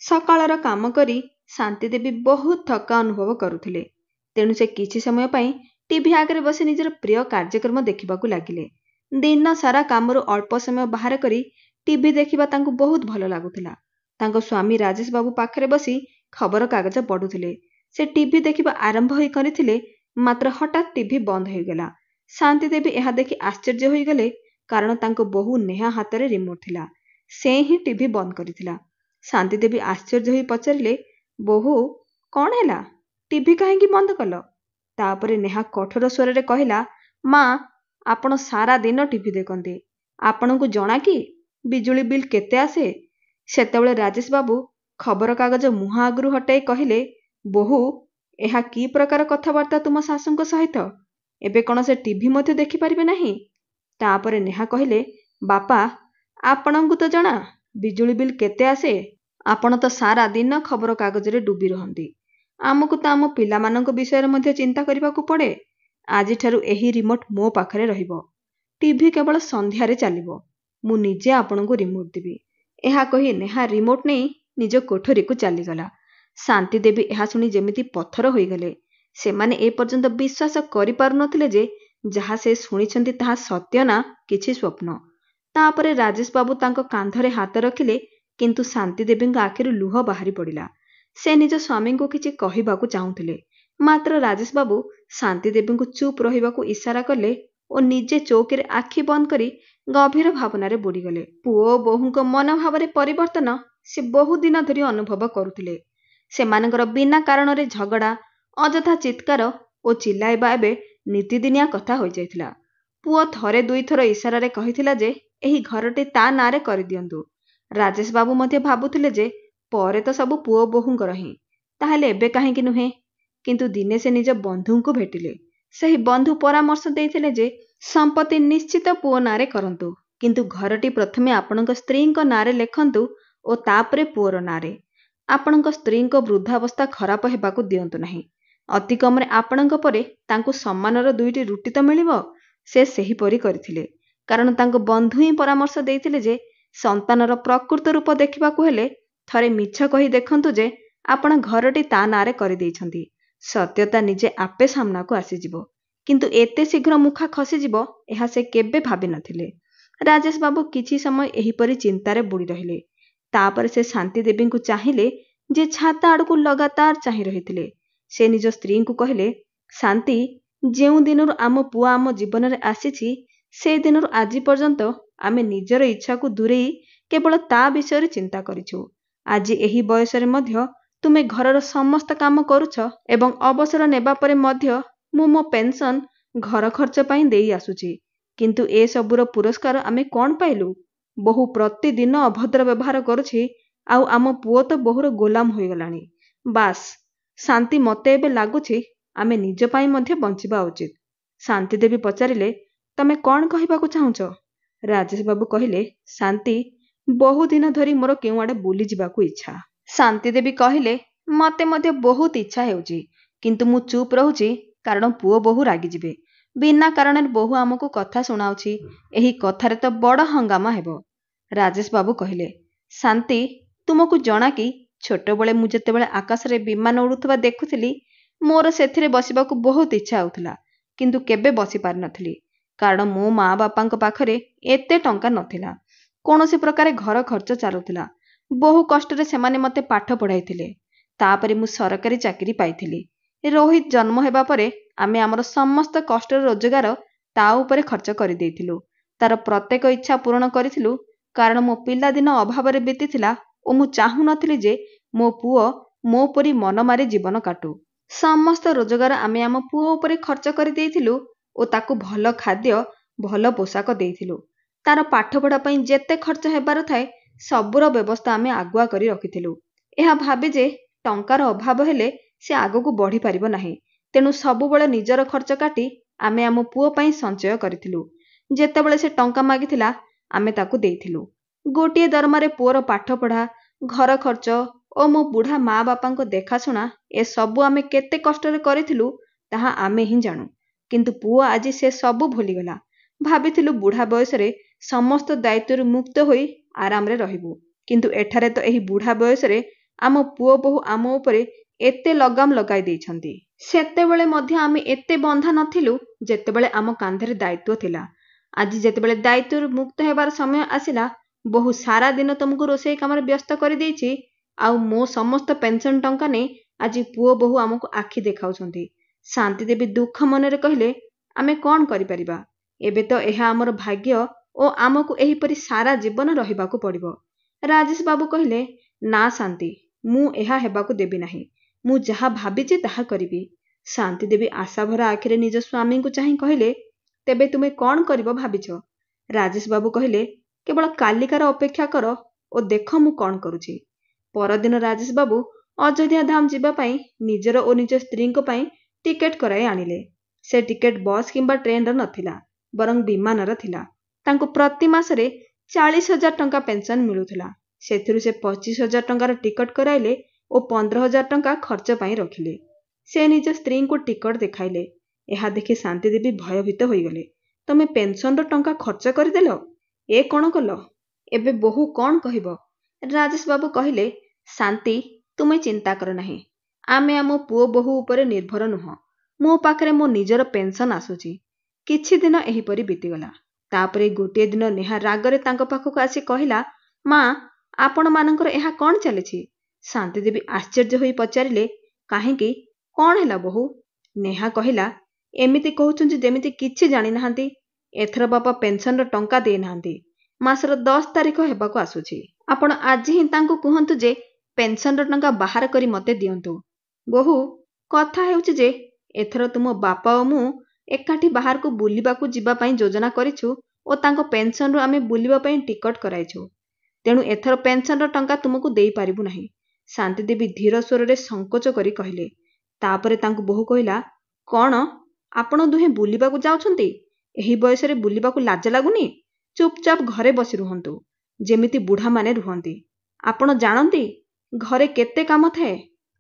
ସକାଳର କାମ କରି ଶାନ୍ତି ଦେବୀ ବହୁତ ଥକା ଅନୁଭବ କରୁଥିଲେ। ତେଣୁ ସେ କିଛି ସମୟ ପାଇଁ ଟିଭି ଆଗରେ ବସି ନିଜର ପ୍ରିୟ କାର୍ଯ୍ୟକ୍ରମ ଦେଖିବାକୁ ଲାଗିଲେ। ଦିନ ସାରା କାମରୁ ଅଳ୍ପ ସମୟ ବାହାର କରି ଟିଭି ଦେଖିବା ତାଙ୍କୁ ବହୁତ ଭଲ ଲାଗୁଥିଲା। ତାଙ୍କ ସ୍ୱାମୀ ରାଜେଶ ବାବୁ ପାଖରେ ବସି ଖବରକାଗଜ ପଢୁଥିଲେ। ସେ ଟିଭି ଦେଖିବା ଆରମ୍ଭ ହୋଇ କରିଥିଲେ, ମାତ୍ର ହଠାତ୍ ଟିଭି ବନ୍ଦ ହୋଇଗଲା। ଶାନ୍ତି ଦେବୀ ଏହା ଦେଖି ଆଶ୍ଚର୍ଯ୍ୟ ହୋଇଗଲେ, କାରଣ ତାଙ୍କ ବୋହୂ ନେହା ହାତରେ ରିମୋଟ ଥିଲା। ସେ ହିଁ ଟିଭି ବନ୍ଦ କରିଥିଲା। ଶାନ୍ତି ଦେବୀ ଆଶ୍ଚର୍ଯ୍ୟ ହୋଇ ପଚାରିଲେ, ବୋହୂ, କଣ ହେଲା? ଟିଭି କାହିଁକି ବନ୍ଦ କଲ? ତାପରେ ନେହା କଠୋର ସ୍ୱରରେ କହିଲା, ମା, ଆପଣ ସାରା ଦିନ ଟିଭି ଦେଖନ୍ତି। ଆପଣଙ୍କୁ ଜଣା କି ବିଜୁଳି ବିଲ୍ କେତେ ଆସେ? ସେତେବେଳେ ରାଜେଶ ବାବୁ ଖବରକାଗଜ ମୁହଁ ଆଗରୁ ହଟାଇ କହିଲେ, ବୋହୂ, ଏହା କି ପ୍ରକାର କଥାବାର୍ତ୍ତା ତୁମ ଶାଶୁଙ୍କ ସହିତ? ଏବେ କଣ ସେ ଟିଭି ମଧ୍ୟ ଦେଖିପାରିବେ ନାହିଁ? ତାପରେ ନେହା କହିଲେ, ବାପା, ଆପଣଙ୍କୁ ତ ଜଣା ବିଜୁଳି ବିଲ୍ କେତେ ଆସେ। ଆପଣ ତ ସାରା ଦିନ ଖବରକାଗଜରେ ଡୁବି ରହନ୍ତି। ଆମକୁ ତ ଆମ ପିଲାମାନଙ୍କ ବିଷୟରେ ମଧ୍ୟ ଚିନ୍ତା କରିବାକୁ ପଡ଼େ। ଆଜିଠାରୁ ଏହି ରିମୋଟ ମୋ ପାଖରେ ରହିବ। ଟିଭି କେବଳ ସନ୍ଧ୍ୟାରେ ଚାଲିବ। ମୁଁ ନିଜେ ଆପଣଙ୍କୁ ରିମୋଟ ଦେବି। ଏହା କହି ନେହା ରିମୋଟ ନେଇ ନିଜ କୋଠରୀକୁ ଚାଲିଗଲା। ଶାନ୍ତି ଦେବୀ ଏହା ଶୁଣି ଯେମିତି ପଥର ହୋଇଗଲେ। ସେମାନେ ଏପର୍ଯ୍ୟନ୍ତ ବିଶ୍ୱାସ କରିପାରୁନଥିଲେ ଯେ ଯାହା ସେ ଶୁଣିଛନ୍ତି ତାହା ସତ୍ୟ ନା କିଛି ସ୍ୱପ୍ନ। ତାପରେ ରାଜେଶ ବାବୁ ତାଙ୍କ କାନ୍ଧରେ ହାତ ରଖିଲେ, କିନ୍ତୁ ଶାନ୍ତି ଦେବୀଙ୍କ ଆଖିରୁ ଲୁହ ବାହାରି ପଡ଼ିଲା। ସେ ନିଜ ସ୍ୱାମୀଙ୍କୁ କିଛି କହିବାକୁ ଚାହୁଁଥିଲେ, ମାତ୍ର ରାଜେଶ ବାବୁ ଶାନ୍ତି ଦେବୀଙ୍କୁ ଚୁପ୍ ରହିବାକୁ ଇସାରା କଲେ ଓ ନିଜେ ଚୌକିରେ ଆଖି ବନ୍ଦ କରି ଗଭୀର ଭାବନାରେ ବୁଡ଼ିଗଲେ। ପୁଅ ଓ ବୋହୂଙ୍କ ମନୋଭାବରେ ପରିବର୍ତ୍ତନ ସେ ବହୁ ଦିନ ଧରି ଅନୁଭବ କରୁଥିଲେ। ସେମାନଙ୍କର ବିନା କାରଣରେ ଝଗଡ଼ା, ଅଯଥା ଚିତ୍କାର ଓ ଚିଲ୍ଲାଇବା ଏବେ ନୀତିଦିନିଆ କଥା ହୋଇଯାଇଥିଲା। ପୁଅ ଥରେ ଦୁଇଥର ଇସାରାରେ କହିଥିଲା ଯେ ଏହି ଘରଟି ତା ନାଁରେ କରିଦିଅନ୍ତୁ। ରାଜେଶ ବାବୁ ମଧ୍ୟ ଭାବୁଥିଲେ ଯେ ପରେ ତ ସବୁ ପୁଅ ବୋହୂଙ୍କର ହିଁ, ତାହେଲେ ଏବେ କାହିଁକି ନୁହେଁ? କିନ୍ତୁ ଦିନେ ସେ ନିଜ ବନ୍ଧୁଙ୍କୁ ଭେଟିଲେ। ସେହି ବନ୍ଧୁ ପରାମର୍ଶ ଦେଇଥିଲେ ଯେ ସମ୍ପତ୍ତି ନିଶ୍ଚିତ ପୁଅ ନାଁରେ କରନ୍ତୁ, କିନ୍ତୁ ଘରଟି ପ୍ରଥମେ ଆପଣଙ୍କ ସ୍ତ୍ରୀଙ୍କ ନାଁରେ ଲେଖନ୍ତୁ ଓ ତାପରେ ପୁଅର ନାଁରେ। ଆପଣଙ୍କ ସ୍ତ୍ରୀଙ୍କ ବୃଦ୍ଧାବସ୍ଥା ଖରାପ ହେବାକୁ ଦିଅନ୍ତୁ ନାହିଁ। ଅତି କମରେ ଆପଣଙ୍କ ପରେ ତାଙ୍କୁ ସମ୍ମାନର ଦୁଇଟି ରୁଟି ତ ମିଳିବ। ସେ ସେହିପରି କରିଥିଲେ, କାରଣ ତାଙ୍କ ବନ୍ଧୁ ହିଁ ପରାମର୍ଶ ଦେଇଥିଲେ ଯେ ସନ୍ତାନର ପ୍ରକୃତ ରୂପ ଦେଖିବାକୁ ହେଲେ ଥରେ ମିଛ କହି ଦେଖନ୍ତୁ ଯେ ଆପଣ ଘରଟି ତା ନାଁରେ କରିଦେଇଛନ୍ତି। ସତ୍ୟତା ନିଜେ ଆପେ ସାମ୍ନାକୁ ଆସିଯିବ। କିନ୍ତୁ ଏତେ ଶୀଘ୍ର ମୁଖା ଖସିଯିବ ଏହା ସେ କେବେ ଭାବିନଥିଲେ। ରାଜେଶ ବାବୁ କିଛି ସମୟ ଏହିପରି ଚିନ୍ତାରେ ବୁଡ଼ି ରହିଲେ। ତାପରେ ସେ ଶାନ୍ତି ଦେବୀଙ୍କୁ ଚାହିଁଲେ, ଯେ ଛାତ ଆଡ଼କୁ ଲଗାତାର ଚାହିଁ ରହିଥିଲେ। ସେ ନିଜ ସ୍ତ୍ରୀଙ୍କୁ କହିଲେ, ଶାନ୍ତି, ଯେଉଁ ଦିନରୁ ଆମ ପୁଅ ଆମ ଜୀବନରେ ଆସିଛି, ସେ ଦିନରୁ ଆଜି ପର୍ଯ୍ୟନ୍ତ ଆମେ ନିଜର ଇଚ୍ଛାକୁ ଦୂରେଇ କେବଳ ତା ବିଷୟରେ ଚିନ୍ତା କରିଛୁ। ଆଜି ଏହି ବୟସରେ ମଧ୍ୟ ତୁମେ ଘରର ସମସ୍ତ କାମ କରୁଛ ଏବଂ ଅବସର ନେବା ପରେ ମଧ୍ୟ ମୁଁ ମୋ ପେନ୍ସନ ଘର ଖର୍ଚ୍ଚ ପାଇଁ ଦେଇ ଆସୁଛି। କିନ୍ତୁ ଏସବୁର ପୁରସ୍କାର ଆମେ କଣ ପାଇଲୁ? ବୋହୂ ପ୍ରତିଦିନ ଅଭଦ୍ର ବ୍ୟବହାର କରୁଛି, ଆଉ ଆମ ପୁଅ ତ ବୋହୂର ଗୋଲାମ ହୋଇଗଲାଣି। ବାସ୍, ଶାନ୍ତି, ମୋତେ ଏବେ ଲାଗୁଛି ଆମେ ନିଜ ପାଇଁ ମଧ୍ୟ ବଞ୍ଚିବା ଉଚିତ। ଶାନ୍ତି ଦେବୀ ପଚାରିଲେ, ତମେ କଣ କହିବାକୁ ଚାହୁଁଛ? ରାଜେଶ ବାବୁ କହିଲେ, ଶାନ୍ତି, ବହୁ ଦିନ ଧରି ମୋର କେଉଁଆଡ଼େ ବୁଲିଯିବାକୁ ଇଚ୍ଛା। ଶାନ୍ତି ଦେବୀ କହିଲେ, ମୋତେ ମଧ୍ୟ ବହୁତ ଇଚ୍ଛା ହେଉଛି, କିନ୍ତୁ ମୁଁ ଚୁପ୍ ରହୁଛି କାରଣ ପୁଅ ବୋହୂ ରାଗିଯିବେ। ବିନା କାରଣରେ ବୋହୂ ଆମକୁ କଥା ଶୁଣାଉଛି। ଏହି କଥାରେ ତ ବଡ଼ ହଙ୍ଗାମା ହେବ। ରାଜେଶ ବାବୁ କହିଲେ, ଶାନ୍ତି, ତୁମକୁ ଜଣା କି ଛୋଟବେଳେ ମୁଁ ଯେତେବେଳେ ଆକାଶରେ ବିମାନ ଉଡ଼ୁଥିବା ଦେଖୁଥିଲି, ମୋର ସେଥିରେ ବସିବାକୁ ବହୁତ ଇଚ୍ଛା ହେଉଥିଲା, କିନ୍ତୁ କେବେ ବସି ପାରିନଥିଲି, କାରଣ ମୋ ମା ବାପାଙ୍କ ପାଖରେ ଏତେ ଟଙ୍କା ନଥିଲା। କୌଣସି ପ୍ରକାରେ ଘର ଖର୍ଚ୍ଚ ଚାଲୁଥିଲା। ବହୁ କଷ୍ଟରେ ସେମାନେ ମୋତେ ପାଠ ପଢ଼ାଇଥିଲେ। ତାପରେ ମୁଁ ସରକାରୀ ଚାକିରି ପାଇଥିଲି। ରୋହିତ ଜନ୍ମ ହେବା ପରେ ଆମେ ଆମର ସମସ୍ତ କଷ୍ଟର ରୋଜଗାର ତା ଉପରେ ଖର୍ଚ୍ଚ କରିଦେଇଥିଲୁ। ତାର ପ୍ରତ୍ୟେକ ଇଚ୍ଛା ପୂରଣ କରିଥିଲୁ, କାରଣ ମୋ ପିଲାଦିନ ଅଭାବରେ ବିତିଥିଲା ଓ ମୁଁ ଚାହୁଁନଥିଲି ଯେ ମୋ ପୁଅ ମୋ ପରି ମନ ମାରି ଜୀବନ କାଟୁ। ସମସ୍ତ ରୋଜଗାର ଆମେ ଆମ ପୁଅ ଉପରେ ଖର୍ଚ୍ଚ କରିଦେଇଥିଲୁ ଓ ତାକୁ ଭଲ ଖାଦ୍ୟ, ଭଲ ପୋଷାକ ଦେଇଥିଲୁ। ତାର ପାଠପଢ଼ା ପାଇଁ ଯେତେ ଖର୍ଚ୍ଚ ହେବାର ଥାଏ ସବୁର ବ୍ୟବସ୍ଥା ଆମେ ଆଗୁଆ କରି ରଖିଥିଲୁ। ଏହା ଭାବି ଯେ ଟଙ୍କାର ଅଭାବ ହେଲେ ସେ ଆଗକୁ ବଢ଼ିପାରିବ ନାହିଁ। ତେଣୁ ସବୁବେଳେ ନିଜର ଖର୍ଚ୍ଚ କାଟି ଆମେ ଆମ ପୁଅ ପାଇଁ ସଞ୍ଚୟ କରିଥିଲୁ। ଯେତେବେଳେ ସେ ଟଙ୍କା ମାଗିଥିଲା ଆମେ ତାକୁ ଦେଇଥିଲୁ। ଗୋଟିଏ ଦରମାରେ ପୁଅର ପାଠପଢ଼ା, ଘର ଖର୍ଚ୍ଚ ଓ ମୋ ବୁଢ଼ା ମା ବାପାଙ୍କ ଦେଖାଶୁଣା ଏସବୁ ଆମେ କେତେ କଷ୍ଟରେ କରିଥିଲୁ ତାହା ଆମେ ହିଁ ଜାଣୁ। କିନ୍ତୁ ପୁଅ ଆଜି ସେ ସବୁ ଭୁଲିଗଲା। ଭାବିଥିଲୁ ବୁଢ଼ା ବୟସରେ ସମସ୍ତ ଦାୟିତ୍ୱରୁ ମୁକ୍ତ ହୋଇ ଆରାମରେ ରହିବୁ, କିନ୍ତୁ ଏଠାରେ ତ ଏହି ବୁଢ଼ା ବୟସରେ ଆମ ପୁଅ ବୋହୂ ଆମ ଉପରେ ଏତେ ଲଗାମ ଲଗାଇ ଦେଇଛନ୍ତି। ସେତେବେଳେ ମଧ୍ୟ ଆମେ ଏତେ ବନ୍ଧା ନଥିଲୁ ଯେତେବେଳେ ଆମ କାନ୍ଧରେ ଦାୟିତ୍ୱ ଥିଲା। ଆଜି ଯେତେବେଳେ ଦାୟିତ୍ୱରୁ ମୁକ୍ତ ହେବାର ସମୟ ଆସିଲା, ବୋହୂ ସାରା ଦିନ ତମକୁ ରୋଷେଇ କାମରେ ବ୍ୟସ୍ତ କରିଦେଇଛି, ଆଉ ମୋ ସମସ୍ତ ପେନ୍ସନ୍ ଟଙ୍କା ନେଇ ଆଜି ପୁଅ ବୋହୂ ଆମକୁ ଆଖି ଦେଖାଉଛନ୍ତି। ଶାନ୍ତି ଦେବୀ ଦୁଃଖ ମନରେ କହିଲେ, ଆମେ କ'ଣ କରିପାରିବା? ଏବେ ତ ଏହା ଆମର ଭାଗ୍ୟ ଓ ଆମକୁ ଏହିପରି ସାରା ଜୀବନ ରହିବାକୁ ପଡ଼ିବ। ରାଜେଶ ବାବୁ କହିଲେ, ନା ଶାନ୍ତି, ମୁଁ ଏହା ହେବାକୁ ଦେବି ନାହିଁ। ମୁଁ ଯାହା ଭାବିଛି ତାହା କରିବି। ଶାନ୍ତି ଦେବୀ ଆଶାଭରା ଆଖିରେ ନିଜ ସ୍ୱାମୀଙ୍କୁ ଚାହିଁ କହିଲେ, ତେବେ ତୁମେ କ'ଣ କରିବ ଭାବିଛ? ରାଜେଶ ବାବୁ କହିଲେ, କେବଳ କାଲିକାର ଅପେକ୍ଷା କର ଓ ଦେଖ ମୁଁ କ'ଣ କରୁଛି। ପରଦିନ ରାଜେଶ ବାବୁ ଅଯୋଧ୍ୟା ଧାମ ଯିବା ପାଇଁ ନିଜର ଓ ନିଜ ସ୍ତ୍ରୀଙ୍କ ପାଇଁ ଟିକେଟ କରାଇ ଆଣିଲେ। ସେ ଟିକେଟ ବସ୍ କିମ୍ବା ଟ୍ରେନର ନଥିଲା, ବରଂ ବିମାନର ଥିଲା। ତାଙ୍କୁ ପ୍ରତି ମାସରେ 40,000 ଟଙ୍କା ପେନ୍ସନ୍ ମିଳୁଥିଲା। ସେଥିରୁ ସେ 25,000 ଟଙ୍କାର ଟିକଟ କରାଇଲେ ଓ 15,000 ଟଙ୍କା ଖର୍ଚ୍ଚ ପାଇଁ ରଖିଲେ। ସେ ନିଜ ସ୍ତ୍ରୀଙ୍କୁ ଟିକଟ ଦେଖାଇଲେ। ଏହା ଦେଖି ଶାନ୍ତି ଦେବୀ ଭୟଭୀତ ହୋଇଗଲେ। ତମେ ପେନ୍ସନର ଟଙ୍କା ଖର୍ଚ୍ଚ କରିଦେଲ? ଏ କ'ଣ କଲ? ଏବେ ବୋହୂ କ'ଣ କହିବ? ରାଜେଶ ବାବୁ କହିଲେ, ଶାନ୍ତି, ତୁମେ ଚିନ୍ତା କର ନାହିଁ। ଆମେ ଆମ ପୁଅ ବୋହୂ ଉପରେ ନିର୍ଭର ନୁହଁ। ମୋ ପାଖରେ ମୋ ନିଜର ପେନ୍ସନ୍ ଆସୁଛି। କିଛି ଦିନ ଏହିପରି ବିତିଗଲା। ତାପରେ ଗୋଟିଏ ଦିନ ନେହା ରାଗରେ ତାଙ୍କ ପାଖକୁ ଆସି କହିଲା, ମା, ଆପଣମାନଙ୍କର ଏହା କ'ଣ ଚାଲିଛି? ଶାନ୍ତି ଦେବୀ ଆଶ୍ଚର୍ଯ୍ୟ ହୋଇ ପଚାରିଲେ, କାହିଁକି? କ'ଣ ହେଲା ବୋହୂ? ନେହା କହିଲା, ଏମିତି କହୁଛନ୍ତି ଯେମିତି କିଛି ଜାଣିନାହାନ୍ତି। ଏଥର ବାପା ପେନ୍ସନର ଟଙ୍କା ଦେଇନାହାନ୍ତି। ମାସର 10 ତାରିଖ ହେବାକୁ ଆସୁଛି। ଆପଣ ଆଜି ହିଁ ତାଙ୍କୁ କୁହନ୍ତୁ ଯେ ପେନ୍ସନର ଟଙ୍କା ବାହାର କରି ମୋତେ ଦିଅନ୍ତୁ। ବୋହୂ, କଥା ହେଉଛି ଯେ ଏଥର ତୁମ ବାପା ଓ ମୁଁ ଏକାଠି ବାହାରକୁ ବୁଲିବାକୁ ଯିବା ପାଇଁ ଯୋଜନା କରିଛୁ ଓ ତାଙ୍କ ପେନ୍ସନରୁ ଆମେ ବୁଲିବା ପାଇଁ ଟିକଟ କରାଇଛୁ। ତେଣୁ ଏଥର ପେନ୍ସନର ଟଙ୍କା ତୁମକୁ ଦେଇପାରିବୁ ନାହିଁ। ଶାନ୍ତି ଦେବୀ ଧୀର ସ୍ୱରରେ ସଂକୋଚ କରି କହିଲେ। ତାପରେ ତାଙ୍କୁ ବୋହୂ କହିଲା, କ'ଣ ଆପଣ ଦୁହେଁ ବୁଲିବାକୁ ଯାଉଛନ୍ତି? ଏହି ବୟସରେ ବୁଲିବାକୁ ଲାଜ ଲାଗୁନି? ଚୁପଚାପ ଘରେ ବସି ରୁହନ୍ତୁ, ଯେମିତି ବୁଢ଼ାମାନେ ରୁହନ୍ତି। ଆପଣ ଜାଣନ୍ତି ଘରେ କେତେ କାମ ଥାଏ।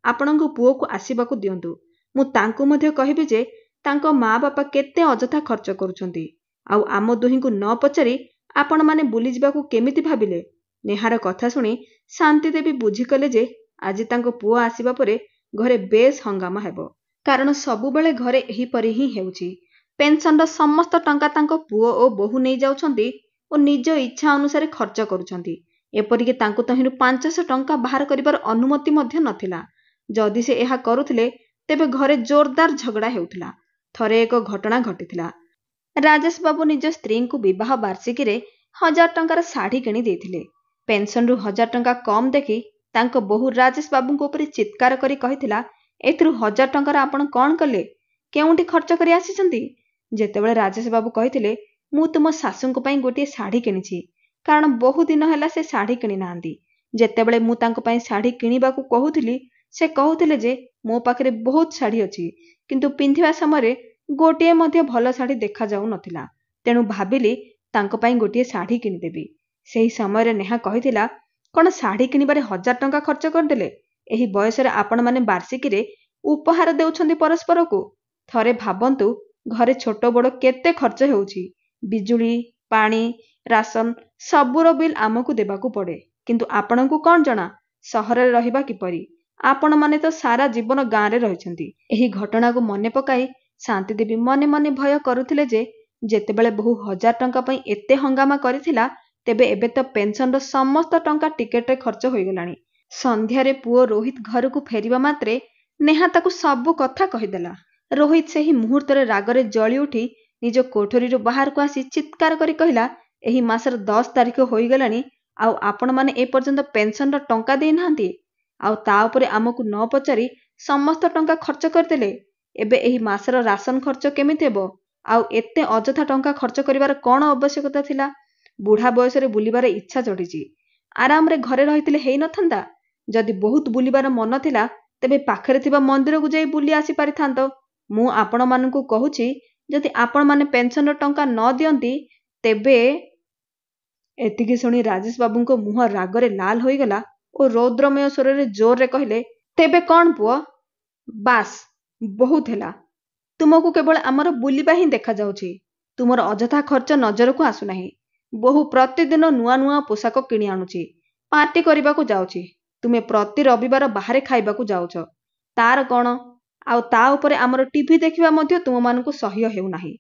ଆପଣଙ୍କ ପୁଅକୁ ଆସିବାକୁ ଦିଅନ୍ତୁ। ମୁଁ ତାଙ୍କୁ ମଧ୍ୟ କହିବି ଯେ ତାଙ୍କ ମା ବାପା କେତେ ଅଯଥା ଖର୍ଚ୍ଚ କରୁଛନ୍ତି। ଆଉ ଆମ ଦୁହିଁଙ୍କୁ ନ ପଚାରି ଆପଣମାନେ ବୁଲିଯିବାକୁ କେମିତି ଭାବିଲେ? ନେହାର କଥା ଶୁଣି ଶାନ୍ତି ଦେବୀ ବୁଝିକଲେ ଯେ ଆଜି ତାଙ୍କ ପୁଅ ଆସିବା ପରେ ଘରେ ବେଶ୍ ହଙ୍ଗାମା ହେବ। କାରଣ ସବୁବେଳେ ଘରେ ଏହିପରି ହିଁ ହେଉଛି। ପେନ୍ସନର ସମସ୍ତ ଟଙ୍କା ତାଙ୍କ ପୁଅ ଓ ବୋହୂ ନେଇଯାଉଛନ୍ତି ଓ ନିଜ ଇଚ୍ଛା ଅନୁସାରେ ଖର୍ଚ୍ଚ କରୁଛନ୍ତି। ଏପରିକି ତାଙ୍କୁ ତହିଁରୁ 500 ଟଙ୍କା ବାହାର କରିବାର ଅନୁମତି ମଧ୍ୟ ନଥିଲା। ଯଦି ସେ ଏହା କରୁଥିଲେ ତେବେ ଘରେ ଜୋରଦାର ଝଗଡ଼ା ହେଉଥିଲା। ଥରେ ଏକ ଘଟଣା ଘଟିଥିଲା। ରାଜେଶ ବାବୁ ନିଜ ସ୍ତ୍ରୀଙ୍କୁ ବିବାହ ବାର୍ଷିକୀରେ 1,000 ଟଙ୍କାର ଶାଢ଼ୀ କିଣି ଦେଇଥିଲେ। ପେନ୍ସନରୁ 1,000 ଟଙ୍କା କମ୍ ଦେଖି ତାଙ୍କ ବୋହୂ ରାଜେଶ ବାବୁଙ୍କ ଉପରେ ଚିତ୍କାର କରି କହିଥିଲା, ଏଥିରୁ 1,000 ଟଙ୍କାର ଆପଣ କ'ଣ କଲେ? କେଉଁଠି ଖର୍ଚ୍ଚ କରି ଆସିଛନ୍ତି? ଯେତେବେଳେ ରାଜେଶ ବାବୁ କହିଥିଲେ, ମୁଁ ତୁମ ଶାଶୁଙ୍କ ପାଇଁ ଗୋଟିଏ ଶାଢ଼ୀ କିଣିଛି, କାରଣ ବହୁ ଦିନ ହେଲା ସେ ଶାଢ଼ୀ କିଣି ନାହାନ୍ତି। ଯେତେବେଳେ ମୁଁ ତାଙ୍କ ପାଇଁ ଶାଢ଼ୀ କିଣିବାକୁ କହୁଥିଲି, ସେ କହୁଥିଲେ ଯେ ମୋ ପାଖରେ ବହୁତ ଶାଢ଼ୀ ଅଛି, କିନ୍ତୁ ପିନ୍ଧିବା ସମୟରେ ଗୋଟିଏ ମଧ୍ୟ ଭଲ ଶାଢ଼ୀ ଦେଖାଯାଉନଥିଲା। ତେଣୁ ଭାବିଲି ତାଙ୍କ ପାଇଁ ଗୋଟିଏ ଶାଢ଼ୀ କିଣିଦେବି। ସେହି ସମୟରେ ନେହା କହିଥିଲା, କ'ଣ ଶାଢ଼ୀ କିଣିବାରେ 1,000 ଟଙ୍କା ଖର୍ଚ୍ଚ କରିଦେଲେ? ଏହି ବୟସରେ ଆପଣମାନେ ବାର୍ଷିକୀରେ ଉପହାର ଦେଉଛନ୍ତି ପରସ୍ପରକୁ। ଥରେ ଭାବନ୍ତୁ, ଘରେ ଛୋଟ ବଡ଼ କେତେ ଖର୍ଚ୍ଚ ହେଉଛି। ବିଜୁଳି, ପାଣି, ରାସନ ସବୁର ବିଲ୍ ଆମକୁ ଦେବାକୁ ପଡ଼େ। କିନ୍ତୁ ଆପଣଙ୍କୁ କ'ଣ ଜଣା ସହରରେ ରହିବା କିପରି? ଆପଣମାନେ ତ ସାରା ଜୀବନ ଗାଁରେ ରହିଛନ୍ତି। ଏହି ଘଟଣାକୁ ମନେ ପକାଇ ଶାନ୍ତି ଦେବୀ ମନେ ମନେ ଭୟ କରୁଥିଲେ ଯେ ଯେତେବେଳେ ବୋହୂ 1,000 ଟଙ୍କା ପାଇଁ ଏତେ ହଙ୍ଗାମା କରିଥିଲା, ତେବେ ଏବେ ତ ପେନ୍ସନର ସମସ୍ତ ଟଙ୍କା ଟିକେଟରେ ଖର୍ଚ୍ଚ ହୋଇଗଲାଣି। ସନ୍ଧ୍ୟାରେ ପୁଅ ରୋହିତ ଘରକୁ ଫେରିବା ମାତ୍ରେ ନେହା ତାକୁ ସବୁ କଥା କହିଦେଲା। ରୋହିତ ସେହି ମୁହୂର୍ତ୍ତରେ ରାଗରେ ଜଳି ଉଠି ନିଜ କୋଠରୀରୁ ବାହାରକୁ ଆସି ଚିତ୍କାର କରି କହିଲା, ଏହି ମାସର 10 ତାରିଖ ହୋଇଗଲାଣି, ଆଉ ଆପଣମାନେ ଏପର୍ଯ୍ୟନ୍ତ ପେନ୍ସନର ଟଙ୍କା ଦେଇନାହାନ୍ତି। ଆଉ ତା ଉପରେ ଆମକୁ ନ ପଚାରି ସମସ୍ତ ଟଙ୍କା ଖର୍ଚ୍ଚ କରିଦେଲେ। ଏବେ ଏହି ମାସର ରାସନ ଖର୍ଚ୍ଚ କେମିତି ହେବ? ଆଉ ଏତେ ଅଯଥା ଟଙ୍କା ଖର୍ଚ୍ଚ କରିବାର କ'ଣ ଆବଶ୍ୟକତା ଥିଲା? ବୁଢ଼ା ବୟସରେ ବୁଲିବାର ଇଚ୍ଛା ଚଢ଼ିଛି। ଆରାମରେ ଘରେ ରହିଥିଲେ ହେଇନଥାନ୍ତା? ଯଦି ବହୁତ ବୁଲିବାର ମନ ଥିଲା, ତେବେ ପାଖରେ ଥିବା ମନ୍ଦିରକୁ ଯାଇ ବୁଲି ଆସିପାରିଥାନ୍ତ। ମୁଁ ଆପଣମାନଙ୍କୁ କହୁଛି, ଯଦି ଆପଣମାନେ ପେନ୍ସନର ଟଙ୍କା ନ ଦିଅନ୍ତି ତେବେ। ଏତିକି ଶୁଣି ରାଜେଶ ବାବୁଙ୍କ ମୁହଁ ରାଗରେ ଲାଲ ହୋଇଗଲା ଓ ରୌଦ୍ରମୟ ସ୍ୱରରେ ଜୋରରେ କହିଲେ, ତେବେ କ'ଣ ପୁଅ? ବାସ୍, ବହୁତ ହେଲା। ତୁମକୁ କେବଳ ଆମର ବୁଲିବା ହିଁ ଦେଖାଯାଉଛି। ତୁମର ଅଯଥା ଖର୍ଚ୍ଚ ନଜରକୁ ଆସୁନାହିଁ। ବୋହୂ ପ୍ରତିଦିନ ନୂଆ ନୂଆ ପୋଷାକ କିଣି ଆଣୁଛି, ପାର୍ଟି କରିବାକୁ ଯାଉଛି। ତୁମେ ପ୍ରତି ରବିବାର ବାହାରେ ଖାଇବାକୁ ଯାଉଛ, ତାର କ'ଣ? ଆଉ ତା ଉପରେ ଆମର ଟିଭି ଦେଖିବା ମଧ୍ୟ ତୁମମାନଙ୍କୁ ସହ୍ୟ ହେଉନାହିଁ।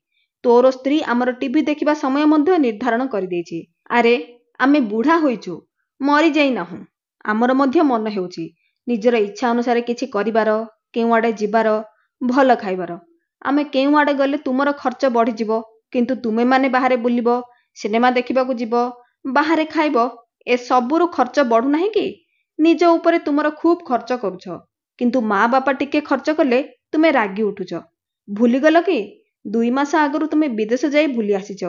ତୋର ସ୍ତ୍ରୀ ଆମର ଟିଭି ଦେଖିବା ସମୟ ମଧ୍ୟ ନିର୍ଦ୍ଧାରଣ କରିଦେଇଛି। ଆରେ ଆମେ ବୁଢ଼ା ହୋଇଛୁ, ମରିଯାଇନାହୁଁ। ଆମର ମଧ୍ୟ ମନ ହେଉଛି ନିଜର ଇଚ୍ଛା ଅନୁସାରେ କିଛି କରିବାର, କେଉଁଆଡ଼େ ଯିବାର, ଭଲ ଖାଇବାର। ଆମେ କେଉଁଆଡ଼େ ଗଲେ ତୁମର ଖର୍ଚ୍ଚ ବଢ଼ିଯିବ, କିନ୍ତୁ ତୁମେମାନେ ବାହାରେ ବୁଲିବ, ସିନେମା ଦେଖିବାକୁ ଯିବ, ବାହାରେ ଖାଇବ, ଏସବୁରୁ ଖର୍ଚ୍ଚ ବଢ଼ୁନାହିଁ କି? ନିଜ ଉପରେ ତୁମର ଖୁବ୍ ଖର୍ଚ୍ଚ କରୁଛ, କିନ୍ତୁ ମା ବାପା ଟିକେ ଖର୍ଚ୍ଚ କଲେ ତୁମେ ରାଗି ଉଠୁଛ। ଭୁଲିଗଲ କି 2 ମାସ ଆଗରୁ ତୁମେ ବିଦେଶ ଯାଇ ବୁଲି ଆସିଛ।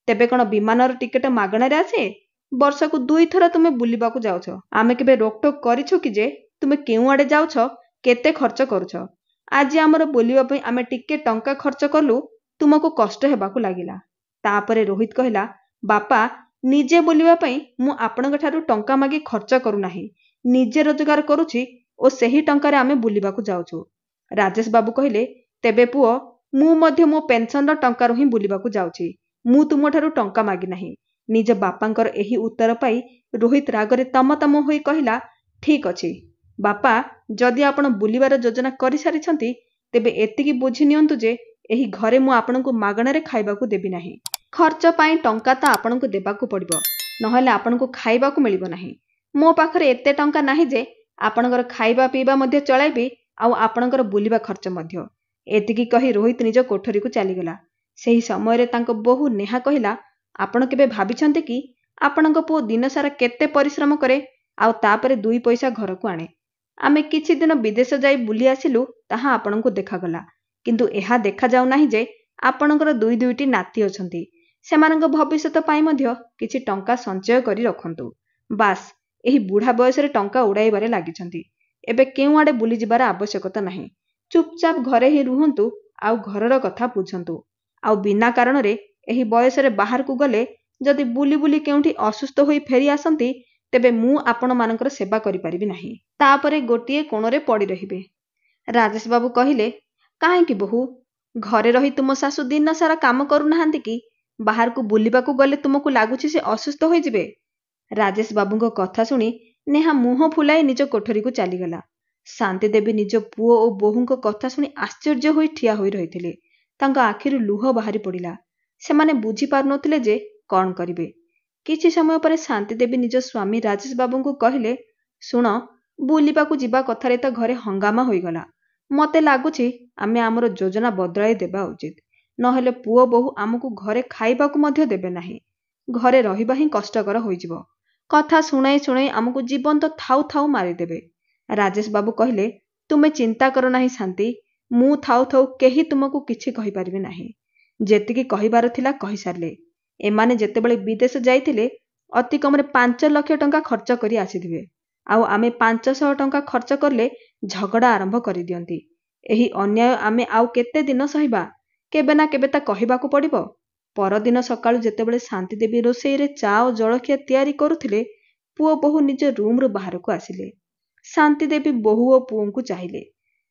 ତେବେ କ'ଣ ବିମାନର ଟିକେଟ ମାଗଣାରେ ଆସେ? ବର୍ଷକୁ 2 ଥର ତୁମେ ବୁଲିବାକୁ ଯାଉଛ। ଆମେ କେବେ ରୋକଟୋକ କରିଛୁ କି ଯେ ତୁମେ କେଉଁଆଡ଼େ ଯାଉଛ, କେତେ ଖର୍ଚ୍ଚ କରୁଛ? ଆଜି ଆମର ବୁଲିବା ପାଇଁ ଆମେ ଟିକେ ଟଙ୍କା ଖର୍ଚ୍ଚ କଲୁ, ତୁମକୁ କଷ୍ଟ ହେବାକୁ ଲାଗିଲା। ତାପରେ ରୋହିତ କହିଲା, ବାପା, ନିଜେ ବୁଲିବା ପାଇଁ ମୁଁ ଆପଣଙ୍କ ଠାରୁ ଟଙ୍କା ମାଗି ଖର୍ଚ୍ଚ କରୁନାହିଁ। ନିଜେ ରୋଜଗାର କରୁଛି ଓ ସେହି ଟଙ୍କାରେ ଆମେ ବୁଲିବାକୁ ଯାଉଛୁ। ରାଜେଶ ବାବୁ କହିଲେ, ତେବେ ପୁଅ, ମୁଁ ମଧ୍ୟ ମୋ ପେନ୍ସନର ଟଙ୍କାରୁ ହିଁ ବୁଲିବାକୁ ଯାଉଛି। ମୁଁ ତୁମଠାରୁ ଟଙ୍କା ମାଗିନାହିଁ। ନିଜ ବାପାଙ୍କର ଏହି ଉତ୍ତର ପାଇ ରୋହିତ ରାଗରେ ତମ ହୋଇ କହିଲା, ଠିକ୍ ଅଛି ବାପା, ଯଦି ଆପଣ ବୁଲିବାର ଯୋଜନା କରିସାରିଛନ୍ତି, ତେବେ ଏତିକି ବୁଝି ନିଅନ୍ତୁ ଯେ ଏହି ଘରେ ମୁଁ ଆପଣଙ୍କୁ ମାଗଣାରେ ଖାଇବାକୁ ଦେବି ନାହିଁ। ଖର୍ଚ୍ଚ ପାଇଁ ଟଙ୍କା ତ ଆପଣଙ୍କୁ ଦେବାକୁ ପଡ଼ିବ, ନହେଲେ ଆପଣଙ୍କୁ ଖାଇବାକୁ ମିଳିବ ନାହିଁ। ମୋ ପାଖରେ ଏତେ ଟଙ୍କା ନାହିଁ ଯେ ଆପଣଙ୍କର ଖାଇବା ପିଇବା ମଧ୍ୟ ଚଳାଇବି, ଆଉ ଆପଣଙ୍କର ବୁଲିବା ଖର୍ଚ୍ଚ ମଧ୍ୟ। ଏତିକି କହି ରୋହିତ ନିଜ କୋଠରୀକୁ ଚାଲିଗଲା। ସେହି ସମୟରେ ତାଙ୍କ ବୋହୂ ନେହା କହିଲା, ଆପଣ କେବେ ଭାବିଛନ୍ତି କି ଆପଣଙ୍କ ପୁଅ ଦିନସାରା କେତେ ପରିଶ୍ରମ କରେ ଆଉ ତାପରେ 2 ପଇସା ଘରକୁ ଆଣେ? ଆମେ କିଛି ଦିନ ବିଦେଶ ଯାଇ ବୁଲି ଆସିଲୁ, ତାହା ଆପଣଙ୍କୁ ଦେଖାଗଲା, କିନ୍ତୁ ଏହା ଦେଖାଯାଉ ନାହିଁ ଯେ ଆପଣଙ୍କର 2ଟି ନାତି ଅଛନ୍ତି। ସେମାନଙ୍କ ଭବିଷ୍ୟତ ପାଇଁ ମଧ୍ୟ କିଛି ଟଙ୍କା ସଞ୍ଚୟ କରି ରଖନ୍ତୁ। ବାସ୍, ଏହି ବୁଢ଼ା ବୟସରେ ଟଙ୍କା ଉଡ଼ାଇବାରେ ଲାଗିଛନ୍ତି। ଏବେ କେଉଁଆଡ଼େ ବୁଲିଯିବାର ଆବଶ୍ୟକତା ନାହିଁ। ଚୁପଚାପ ଘରେ ହିଁ ରୁହନ୍ତୁ ଆଉ ଘରର କଥା ବୁଝନ୍ତୁ। ଆଉ ବିନା କାରଣରେ ଏହି ବୟସରେ ବାହାରକୁ ଗଲେ ଯଦି ବୁଲି ବୁଲି କେଉଁଠି ଅସୁସ୍ଥ ହୋଇ ଫେରି ଆସନ୍ତି, ତେବେ ମୁଁ ଆପଣମାନଙ୍କର ସେବା କରିପାରିବି ନାହିଁ। ତାପରେ ଗୋଟିଏ କୋଣରେ ପଡ଼ି ରହିବେ। ରାଜେଶ ବାବୁ କହିଲେ, କାହିଁକି ବୋହୂ? ଘରେ ରହି ତୁମ ଶାଶୁ ଦିନସାରା କାମ କରୁନାହାନ୍ତି କି? ବାହାରକୁ ବୁଲିବାକୁ ଗଲେ ତୁମକୁ ଲାଗୁଛି ସେ ଅସୁସ୍ଥ ହୋଇଯିବେ? ରାଜେଶ ବାବୁଙ୍କ କଥା ଶୁଣି ନେହା ମୁହଁ ଫୁଲାଇ ନିଜ କୋଠରୀକୁ ଚାଲିଗଲା। ଶାନ୍ତି ଦେବୀ ନିଜ ପୁଅ ଓ ବୋହୂଙ୍କ କଥା ଶୁଣି ଆଶ୍ଚର୍ଯ୍ୟ ହୋଇ ଠିଆ ହୋଇ ରହିଥିଲେ। ତାଙ୍କ ଆଖିରୁ ଲୁହ ବାହାରି ପଡ଼ିଲା। ସେମାନେ ବୁଝିପାରୁନଥିଲେ ଯେ କ'ଣ କରିବେ। କିଛି ସମୟ ପରେ ଶାନ୍ତି ଦେବୀ ନିଜ ସ୍ୱାମୀ ରାଜେଶ ବାବୁଙ୍କୁ କହିଲେ, ଶୁଣ, ବୁଲିବାକୁ ଯିବା କଥାରେ ତ ଘରେ ହଙ୍ଗାମା ହୋଇଗଲା। ମୋତେ ଲାଗୁଛି ଆମେ ଆମର ଯୋଜନା ବଦଳାଇ ଦେବା ଉଚିତ, ନହେଲେ ପୁଅ ବୋହୂ ଆମକୁ ଘରେ ଖାଇବାକୁ ମଧ୍ୟ ଦେବେ ନାହିଁ। ଘରେ ରହିବା ହିଁ କଷ୍ଟକର ହୋଇଯିବ। କଥା ଶୁଣାଇ ଶୁଣାଇ ଆମକୁ ଜୀବନ୍ତ ଥାଉ ଥାଉ ମାରିଦେବେ। ରାଜେଶ ବାବୁ କହିଲେ, ତୁମେ ଚିନ୍ତା କର ନାହିଁ ଶାନ୍ତି, ମୁଁ ଥାଉ ଥାଉ କେହି ତୁମକୁ କିଛି କହିପାରିବେ ନାହିଁ। ଯେତିକି କହିବାର ଥିଲା କହିସାରିଲେ। ଏମାନେ ଯେତେବେଳେ ବିଦେଶ ଯାଇଥିଲେ ଅତି କମରେ 5 ଲକ୍ଷ ଟଙ୍କା ଖର୍ଚ୍ଚ କରି ଆସିଥିବେ, ଆଉ ଆମେ 500 ଟଙ୍କା ଖର୍ଚ୍ଚ କଲେ ଝଗଡ଼ା ଆରମ୍ଭ କରିଦିଅନ୍ତି। ଏହି ଅନ୍ୟାୟ ଆମେ ଆଉ କେତେ ଦିନ ସହିବା? କେବେ ନା କେବେ ତା କହିବାକୁ ପଡ଼ିବ। ପରଦିନ ସକାଳୁ ଯେତେବେଳେ ଶାନ୍ତି ଦେବୀ ରୋଷେଇରେ ଚା ଓ ଜଳଖିଆ ତିଆରି କରୁଥିଲେ, ପୁଅ ବୋହୂ ନିଜ ରୁମ୍ରୁ ବାହାରକୁ ଆସିଲେ। ଶାନ୍ତି ଦେବୀ ବୋହୂ ଓ ପୁଅଙ୍କୁ ଚାହିଁଲେ।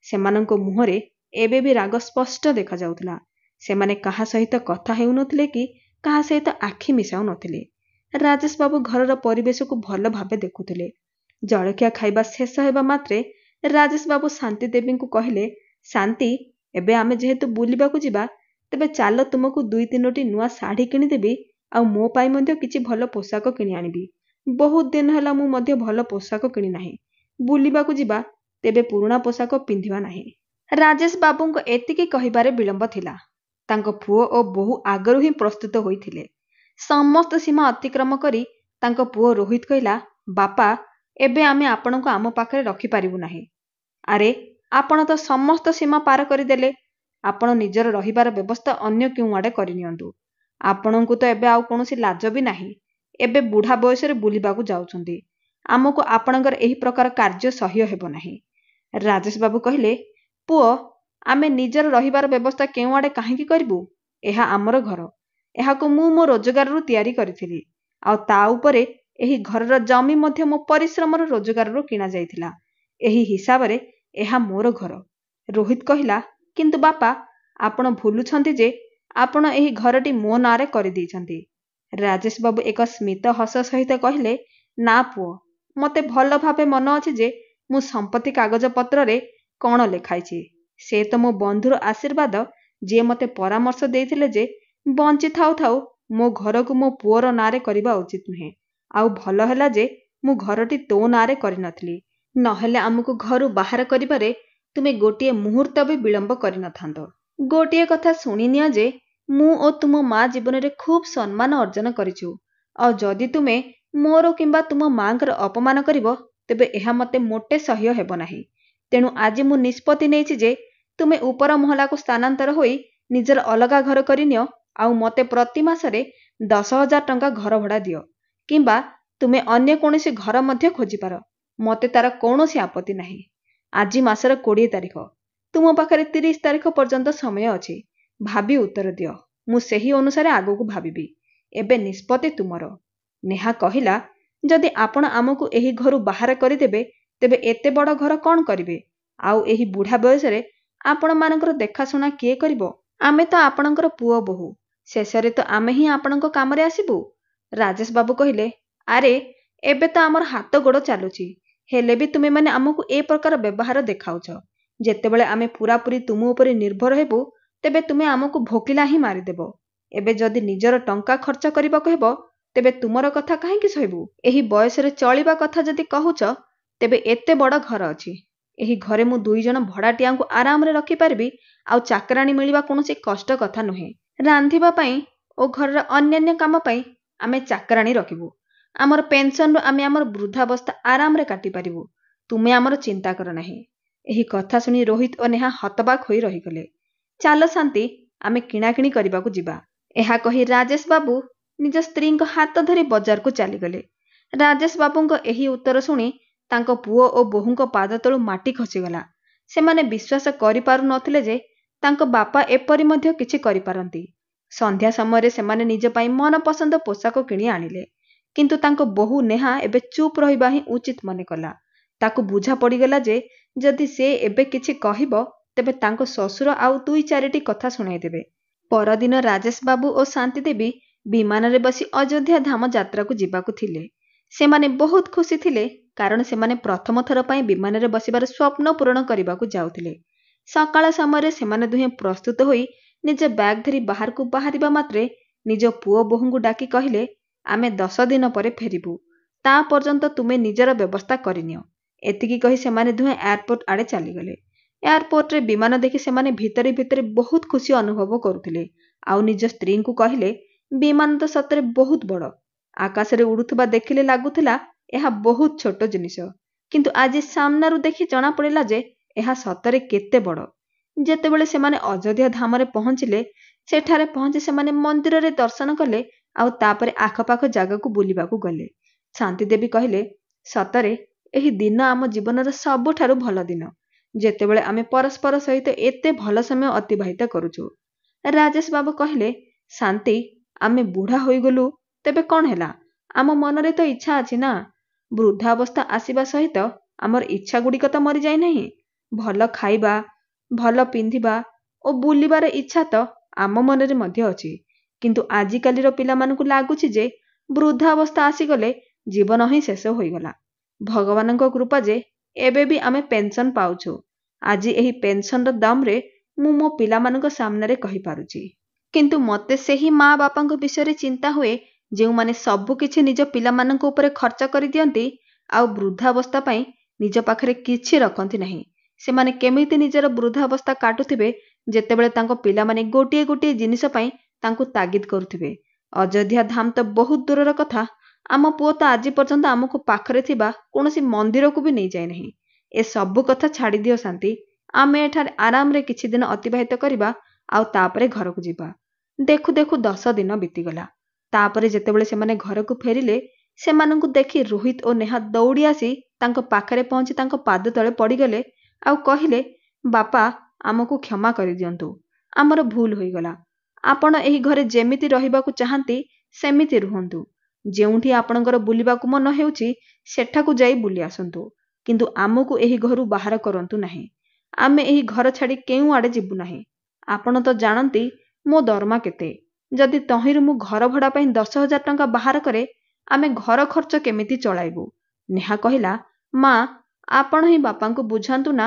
ସେମାନଙ୍କ ମୁହଁରେ ଏବେ ବି ରାଗ ସ୍ପଷ୍ଟ ଦେଖାଯାଉଥିଲା। ସେମାନେ କାହା ସହିତ କଥା ହେଉନଥିଲେ କି କାହା ସହିତ ଆଖି ମିଶାଉ ନଥିଲେ। ରାଜେଶ ବାବୁ ଘରର ପରିବେଶକୁ ଭଲ ଭାବେ ଦେଖୁଥିଲେ। ଜଳଖିଆ ଖାଇବା ଶେଷ ହେବା ମାତ୍ରେ ରାଜେଶ ବାବୁ ଶାନ୍ତି ଦେବୀଙ୍କୁ କହିଲେ, ଶାନ୍ତି, ଏବେ ଆମେ ଯେହେତୁ ବୁଲିବାକୁ ଯିବା, ତେବେ ଚାଲ ତୁମକୁ 2-3ଟି ନୂଆ ଶାଢ଼ୀ କିଣିଦେବି, ଆଉ ମୋ ପାଇଁ ମଧ୍ୟ କିଛି ଭଲ ପୋଷାକ କିଣି ଆଣିବି। ବହୁତ ଦିନ ହେଲା ମୁଁ ମଧ୍ୟ ଭଲ ପୋଷାକ କିଣି ନାହିଁ। ବୁଲିବାକୁ ଯିବା, ତେବେ ପୁରୁଣା ପୋଷାକ ପିନ୍ଧିବା ନାହିଁ। ରାଜେଶ ବାବୁଙ୍କ ଏତିକି କହିବାରେ ବିଳମ୍ବ ଥିଲା। ତାଙ୍କ ପୁଅ ଓ ବୋହୂ ଆଗରୁ ହିଁ ପ୍ରସ୍ତୁତ ହୋଇଥିଲେ। ସମସ୍ତ ସୀମା ଅତିକ୍ରମ କରି ତାଙ୍କ ପୁଅ ରୋହିତ କହିଲା, ବାପା, ଏବେ ଆମେ ଆପଣଙ୍କୁ ଆମ ପାଖରେ ରଖିପାରିବୁ ନାହିଁ। ଆରେ, ଆପଣ ତ ସମସ୍ତ ସୀମା ପାର କରିଦେଲେ। ଆପଣ ନିଜର ରହିବାର ବ୍ୟବସ୍ଥା ଅନ୍ୟ କେଉଁଆଡ଼େ କରିନିଅନ୍ତୁ। ଆପଣଙ୍କୁ ତ ଏବେ ଆଉ କୌଣସି ଲାଜ ବି ନାହିଁ। ଏବେ ବୁଢ଼ା ବୟସରେ ବୁଲିବାକୁ ଯାଉଛନ୍ତି। ଆମକୁ ଆପଣଙ୍କର ଏହି ପ୍ରକାର କାର୍ଯ୍ୟ ସହ୍ୟ ହେବ ନାହିଁ। ରାଜେଶ ବାବୁ କହିଲେ, ପୁଅ, ଆମେ ନିଜର ରହିବାର ବ୍ୟବସ୍ଥା କେଉଁଆଡ଼େ କାହିଁକି କରିବୁ? ଏହା ଆମର ଘର। ଏହାକୁ ମୁଁ ମୋ ରୋଜଗାରରୁ ତିଆରି କରିଥିଲି, ଆଉ ତା ଉପରେ ଏହି ଘରର ଜମି ମଧ୍ୟ ମୋ ପରିଶ୍ରମର ରୋଜଗାରରୁ କିଣାଯାଇଥିଲା। ଏହି ହିସାବରେ ଏହା ମୋର ଘର। ରୋହିତ କହିଲା, କିନ୍ତୁ ବାପା, ଆପଣ ଭୁଲୁଛନ୍ତି ଯେ ଆପଣ ଏହି ଘରଟି ମୋ ନାଁରେ କରିଦେଇଛନ୍ତି। ରାଜେଶ ବାବୁ ଏକ ସ୍ମିତ ହସ ସହିତ କହିଲେ, ନା ପୁଅ, ମତେ ଭଲ ଭାବେ ମନେ ଅଛି ଯେ ମୁଁ ସମ୍ପତ୍ତି କାଗଜପତ୍ରରେ କ'ଣ ଲେଖାଇଛି। ସେ ତ ମୋ ବନ୍ଧୁର ଆଶୀର୍ବାଦ, ଯିଏ ମତେ ପରାମର୍ଶ ଦେଇଥିଲେ ଯେ ବଞ୍ଚିଥାଉ ଥାଉ ମୋ ଘରକୁ ମୋ ପୁଅର ନାଁରେ କରିବା ଉଚିତ ନୁହେଁ। ଆଉ ଭଲ ହେଲା ଯେ ମୁଁ ଘରଟି ତୋ ନାଁରେ କରିନଥିଲି, ନହେଲେ ଆମକୁ ଘରୁ ବାହାର କରିବାରେ ତୁମେ ଗୋଟିଏ ମୁହୂର୍ତ୍ତ ବି ବିଳମ୍ବ କରିନଥାନ୍ତ। ଗୋଟିଏ କଥା ଶୁଣିନିଅ ଯେ ମୁଁ ଓ ତୁମ ମା ଜୀବନରେ ଖୁବ୍ ସମ୍ମାନ ଅର୍ଜନ କରିଛୁ। ଆଉ ଯଦି ତୁମେ ମୋର କିମ୍ବା ତୁମ ମାଙ୍କର ଅପମାନ କରିବ, ତେବେ ଏହା ମୋତେ ମୋଟେ ସହ୍ୟ ହେବ ନାହିଁ। ତେଣୁ ଆଜି ମୁଁ ନିଷ୍ପତ୍ତି ନେଇଛି ଯେ ତୁମେ ଉପର ମହଲାକୁ ସ୍ଥାନାନ୍ତର ହୋଇ ନିଜର ଅଲଗା ଘର କରିନିଅ, ଆଉ ମୋତେ ପ୍ରତି ମାସରେ 10,000 ଟଙ୍କା ଘର ଭଡ଼ା ଦିଅ, କିମ୍ବା ତୁମେ ଅନ୍ୟ କୌଣସି ଘର ମଧ୍ୟ ଖୋଜିପାର। ମୋତେ ତାର କୌଣସି ଆପତ୍ତି ନାହିଁ। ଆଜି ମାସର 20 ତାରିଖ। ତୁମ ପାଖରେ 30 ତାରିଖ ପର୍ଯ୍ୟନ୍ତ ସମୟ ଅଛି। ଭାବି ଉତ୍ତର ଦିଅ। ମୁଁ ସେହି ଅନୁସାରେ ଆଗକୁ ଭାବିବି। ଏବେ ନିଷ୍ପତ୍ତି ତୁମର। ନେହା କହିଲା, ଯଦି ଆପଣ ଆମକୁ ଏହି ଘରୁ ବାହାର କରିଦେବେ, ତେବେ ଏତେ ବଡ଼ ଘର କ'ଣ କରିବେ? ଆଉ ଏହି ବୁଢ଼ା ବୟସରେ ଆପଣମାନଙ୍କର ଦେଖାଶୁଣା କିଏ କରିବ? ଆମେ ତ ଆପଣଙ୍କର ପୁଅ ବୋହୂ। ଶେଷରେ ତ ଆମେ ହିଁ ଆପଣଙ୍କ କାମରେ ଆସିବୁ। ରାଜେଶ ବାବୁ କହିଲେ, ଆରେ ଏବେ ତ ଆମର ହାତ ଗୋଡ଼ ଚାଲୁଛି, ହେଲେ ବି ତୁମେମାନେ ଆମକୁ ଏ ପ୍ରକାର ବ୍ୟବହାର ଦେଖାଉଛ। ଯେତେବେଳେ ଆମେ ପୂରାପୂରି ତୁମ ଉପରେ ନିର୍ଭର ହେବୁ, ତେବେ ତୁମେ ଆମକୁ ଭୋକିଲା ହିଁ ମାରିଦେବ। ଏବେ ଯଦି ନିଜର ଟଙ୍କା ଖର୍ଚ୍ଚ କରିବାକୁ ହେବ, ତେବେ ତୁମର କଥା କାହିଁକି ସହିବୁ? ଏହି ବୟସରେ ଚଳିବା କଥା ଯଦି କହୁଛ, ତେବେ ଏତେ ବଡ଼ ଘର ଅଛି। ଏହି ଘରେ ମୁଁ 2 ଜଣ ଭଡ଼ାଟିଆଙ୍କୁ ଆରାମରେ ରଖିପାରିବି। ଆଉ ଚାକରାଣୀ ମିଳିବା କୌଣସି କଷ୍ଟ କଥା ନୁହେଁ। ରାନ୍ଧିବା ପାଇଁ ଓ ଘରର ଅନ୍ୟାନ୍ୟ କାମ ପାଇଁ ଆମେ ଚାକରାଣୀ ରଖିବୁ। ଆମର ପେନ୍ସନରୁ ଆମେ ଆମର ବୃଦ୍ଧାବସ୍ଥା ଆରାମରେ କାଟିପାରିବୁ। ତୁମେ ଆମର ଚିନ୍ତା କର ନାହିଁ। ଏହି କଥା ଶୁଣି ରୋହିତ ଓ ନେହା ହତବାକ୍ ହୋଇ ରହିଗଲେ। ଚାଲ ଶାନ୍ତି, ଆମେ କିଣାକିଣି କରିବାକୁ ଯିବା। ଏହା କହି ରାଜେଶ ବାବୁ ନିଜ ସ୍ତ୍ରୀଙ୍କ ହାତ ଧରି ବଜାରକୁ ଚାଲିଗଲେ। ରାଜେଶ ବାବୁଙ୍କ ଏହି ଉତ୍ତର ଶୁଣି ତାଙ୍କ ପୁଅ ଓ ବୋହୂଙ୍କ ପାଦ ତଳୁ ମାଟି ଖସିଗଲା। ସେମାନେ ବିଶ୍ୱାସ କରିପାରୁନଥିଲେ ଯେ ତାଙ୍କ ବାପା ଏପରି ମଧ୍ୟ କିଛି କରିପାରନ୍ତି। ସନ୍ଧ୍ୟା ସମୟରେ ସେମାନେ ନିଜ ପାଇଁ ମନପସନ୍ଦ ପୋଷାକ କିଣି ଆଣିଲେ। କିନ୍ତୁ ତାଙ୍କ ବୋହୂ ନେହା ଏବେ ଚୁପ୍ ରହିବା ହିଁ ଉଚିତ ମନେକଲା। ତାକୁ ବୁଝା ପଡ଼ିଗଲା ଯେ ଯଦି ସେ ଏବେ କିଛି କହିବ, ତେବେ ତାଙ୍କ ଶ୍ୱଶୁର ଆଉ 2-4ଟି କଥା ଶୁଣାଇଦେବେ। ପରଦିନ ରାଜେଶ ବାବୁ ଓ ଶାନ୍ତି ଦେବୀ ବିମାନରେ ବସି ଅଯୋଧ୍ୟା ଧାମ ଯାତ୍ରାକୁ ଯିବାକୁ ଥିଲେ। ସେମାନେ ବହୁତ ଖୁସି ଥିଲେ, କାରଣ ସେମାନେ ପ୍ରଥମ ଥର ପାଇଁ ବିମାନରେ ବସିବାର ସ୍ୱପ୍ନ ପୂରଣ କରିବାକୁ ଯାଉଥିଲେ। ସକାଳ ସମୟରେ ସେମାନେ ଦୁହେଁ ପ୍ରସ୍ତୁତ ହୋଇ ନିଜ ବ୍ୟାଗ୍ ଧରି ବାହାରକୁ ବାହାରିବା ମାତ୍ରେ ନିଜ ପୁଅ ବୋହୂଙ୍କୁ ଡାକି କହିଲେ, ଆମେ 10 ଦିନ ପରେ ଫେରିବୁ। ତା ପର୍ଯ୍ୟନ୍ତ ତୁମେ ନିଜର ବ୍ୟବସ୍ଥା କରିନିଅ। ଏତିକି କହି ସେମାନେ ଦୁହେଁ ଏୟାରପୋର୍ଟ ଆଡ଼େ ଚାଲିଗଲେ। ଏୟାରପୋର୍ଟରେ ବିମାନ ଦେଖି ସେମାନେ ଭିତରେ ଭିତରେ ବହୁତ ଖୁସି ଅନୁଭବ କରୁଥିଲେ। ଆଉ ନିଜ ସ୍ତ୍ରୀଙ୍କୁ କହିଲେ, ବିମାନ ତ ସତରେ ବହୁତ ବଡ଼। ଆକାଶରେ ଉଡ଼ୁଥିବା ଦେଖିଲେ ଲାଗୁଥିଲା ଏହା ବହୁତ ଛୋଟ ଜିନିଷ, କିନ୍ତୁ ଆଜି ସାମ୍ନାରୁ ଦେଖି ଜଣାପଡ଼ିଲା ଯେ ଏହା ସତରେ କେତେ ବଡ଼। ଯେତେବେଳେ ସେମାନେ ଅଯୋଧ୍ୟା ଧାମରେ ପହଞ୍ଚିଲେ, ସେଠାରେ ପହଞ୍ଚି ସେମାନେ ମନ୍ଦିରରେ ଦର୍ଶନ କଲେ, ଆଉ ତାପରେ ଆଖପାଖ ଜାଗାକୁ ବୁଲିବାକୁ ଗଲେ। ଶାନ୍ତି ଦେବୀ କହିଲେ, ସତରେ ଏହି ଦିନ ଆମ ଜୀବନର ସବୁଠାରୁ ଭଲ ଦିନ, ଯେତେବେଳେ ଆମେ ପରସ୍ପର ସହିତ ଏତେ ଭଲ ସମୟ ଅତିବାହିତ କରୁଛୁ। ରାଜେଶ ବାବୁ କହିଲେ, ଶାନ୍ତି, ଆମେ ବୁଢ଼ା ହୋଇଗଲୁ, ତେବେ କ'ଣ ହେଲା? ଆମ ମନରେ ତ ଇଚ୍ଛା ଅଛି ନା। ବୃଦ୍ଧାବସ୍ଥା ଆସିବା ସହିତ ଆମର ଇଚ୍ଛାଗୁଡ଼ିକ ତ ମରିଯାଇ ନାହିଁ। ଭଲ ଖାଇବା, ଭଲ ପିନ୍ଧିବା ଓ ବୁଲିବାର ଇଚ୍ଛା ତ ଆମ ମନରେ ମଧ୍ୟ ଅଛି। କିନ୍ତୁ ଆଜିକାଲିର ପିଲାମାନଙ୍କୁ ଲାଗୁଛି ଯେ ବୃଦ୍ଧାବସ୍ଥା ଆସିଗଲେ ଜୀବନ ହିଁ ଶେଷ ହୋଇଗଲା। ଭଗବାନଙ୍କ କୃପା ଯେ ଏବେ ବି ଆମେ ପେନ୍ସନ୍ ପାଉଛୁ। ଆଜି ଏହି ପେନ୍ସନର ଦାମରେ ମୁଁ ମୋ ପିଲାମାନଙ୍କ ସାମ୍ନାରେ କହିପାରୁଛି। କିନ୍ତୁ ମୋତେ ସେହି ମା ବାପାଙ୍କ ବିଷୟରେ ଚିନ୍ତା ହୁଏ, ଯେଉଁମାନେ ସବୁକିଛି ନିଜ ପିଲାମାନଙ୍କ ଉପରେ ଖର୍ଚ୍ଚ କରିଦିଅନ୍ତି, ଆଉ ବୃଦ୍ଧାବସ୍ଥା ପାଇଁ ନିଜ ପାଖରେ କିଛି ରଖନ୍ତି ନାହିଁ। ସେମାନେ କେମିତି ନିଜର ବୃଦ୍ଧାବସ୍ଥା କାଟୁଥିବେ, ଯେତେବେଳେ ତାଙ୍କ ପିଲାମାନେ ଗୋଟିଏ ଗୋଟିଏ ଜିନିଷ ପାଇଁ ତାଙ୍କୁ ତାଗିଦ କରୁଥିବେ। ଅଯୋଧ୍ୟା ଧାମ ତ ବହୁତ ଦୂରର କଥା। ଆମ ପୁଅ ତ ଆଜି ପର୍ଯ୍ୟନ୍ତ ଆମକୁ ପାଖରେ ଥିବା କୌଣସି ମନ୍ଦିରକୁ ବି ନେଇଯାଇ ନାହିଁ। ଏସବୁ କଥା ଛାଡ଼ିଦିଅ ଶାନ୍ତି। ଆମେ ଏଠାରେ ଆରାମରେ କିଛି ଦିନ ଅତିବାହିତ କରିବା, ଆଉ ତାପରେ ଘରକୁ ଯିବା। ଦେଖୁ ଦେଖୁ 10 ଦିନ ବିତିଗଲା। ତାପରେ ଯେତେବେଳେ ସେମାନେ ଘରକୁ ଫେରିଲେ, ସେମାନଙ୍କୁ ଦେଖି ରୋହିତ ଓ ନେହା ଦୌଡ଼ି ଆସି ତାଙ୍କ ପାଖରେ ପହଞ୍ଚି ତାଙ୍କ ପାଦ ତଳେ ପଡ଼ିଗଲେ ଆଉ କହିଲେ, ବାପା, ଆମକୁ କ୍ଷମା କରିଦିଅନ୍ତୁ। ଆମର ଭୁଲ ହୋଇଗଲା। ଆପଣ ଏହି ଘରେ ଯେମିତି ରହିବାକୁ ଚାହାନ୍ତି ସେମିତି ରୁହନ୍ତୁ। ଯେଉଁଠି ଆପଣଙ୍କର ବୁଲିବାକୁ ମନ ହେଉଛି ସେଠାକୁ ଯାଇ ବୁଲି ଆସନ୍ତୁ, କିନ୍ତୁ ଆମକୁ ଏହି ଘରୁ ବାହାର କରନ୍ତୁ ନାହିଁ। ଆମେ ଏହି ଘର ଛାଡ଼ି କେଉଁ ଆଡ଼େ ଯିବୁ ନାହିଁ। ଆପଣ ତ ଜାଣନ୍ତି ମୋ ଦରମା କେତେ। ଯଦି ତହିଁରୁ ମୁଁ ଘର ଭଡ଼ା ପାଇଁ 10,000 ଟଙ୍କା ବାହାର କରେ, ଆମେ ଘର ଖର୍ଚ୍ଚ କେମିତି ଚଳାଇବୁ? ନେହା କହିଲା, ମା, ଆପଣ ହିଁ ବାପାଙ୍କୁ ବୁଝାନ୍ତୁ ନା,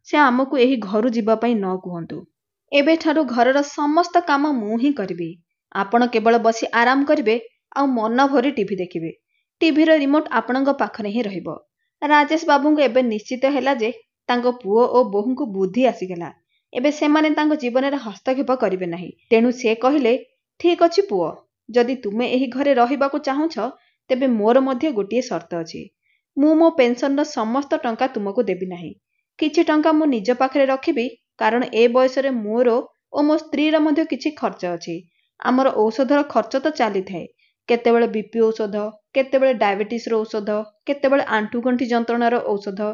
ସେ ଆମକୁ ଏହି ଘରୁ ଯିବା ପାଇଁ ନ କୁହନ୍ତୁ। ଏବେଠାରୁ ଘରର ସମସ୍ତ କାମ ମୁଁ ହିଁ କରିବି। ଆପଣ କେବଳ ବସି ଆରାମ କରିବେ ଆଉ ମନ ଭରି ଟିଭି ଦେଖିବେ। ଟିଭିର ରିମୋଟ ଆପଣଙ୍କ ପାଖରେ ହିଁ ରହିବ। ରାଜେଶ ବାବୁଙ୍କୁ ଏବେ ନିଶ୍ଚିତ ହେଲା ଯେ ତାଙ୍କ ପୁଅ ଓ ବୋହୂଙ୍କୁ ବୁଦ୍ଧି ଆସିଗଲା। ଏବେ ସେମାନେ ତାଙ୍କ ଜୀବନରେ ହସ୍ତକ୍ଷେପ କରିବେ ନାହିଁ। ତେଣୁ ସେ କହିଲେ, ଠିକ୍ ଅଛି ପୁଅ, ଯଦି ତୁମେ ଏହି ଘରେ ରହିବାକୁ ଚାହୁଁଛ ତେବେ ମୋର ମଧ୍ୟ ଗୋଟିଏ ସର୍ତ୍ତ ଅଛି। ମୁଁ ମୋ ପେନ୍ସନର ସମସ୍ତ ଟଙ୍କା ତୁମକୁ ଦେବି ନାହିଁ। କିଛି ଟଙ୍କା ମୁଁ ନିଜ ପାଖରେ ରଖିବି, କାରଣ ଏ ବୟସରେ ମୋର ଓ ମୋ ସ୍ତ୍ରୀର ମଧ୍ୟ କିଛି ଖର୍ଚ୍ଚ ଅଛି। ଆମର ଔଷଧର ଖର୍ଚ୍ଚ ତ ଚାଲିଥାଏ। କେତେବେଳେ ବିପି ଔଷଧ, କେତେବେଳେ ଡାଇବେଟିସ୍ର ଔଷଧ, କେତେବେଳେ ଆଣ୍ଠୁଗଣ୍ଠି ଯନ୍ତ୍ରଣାର ଔଷଧ।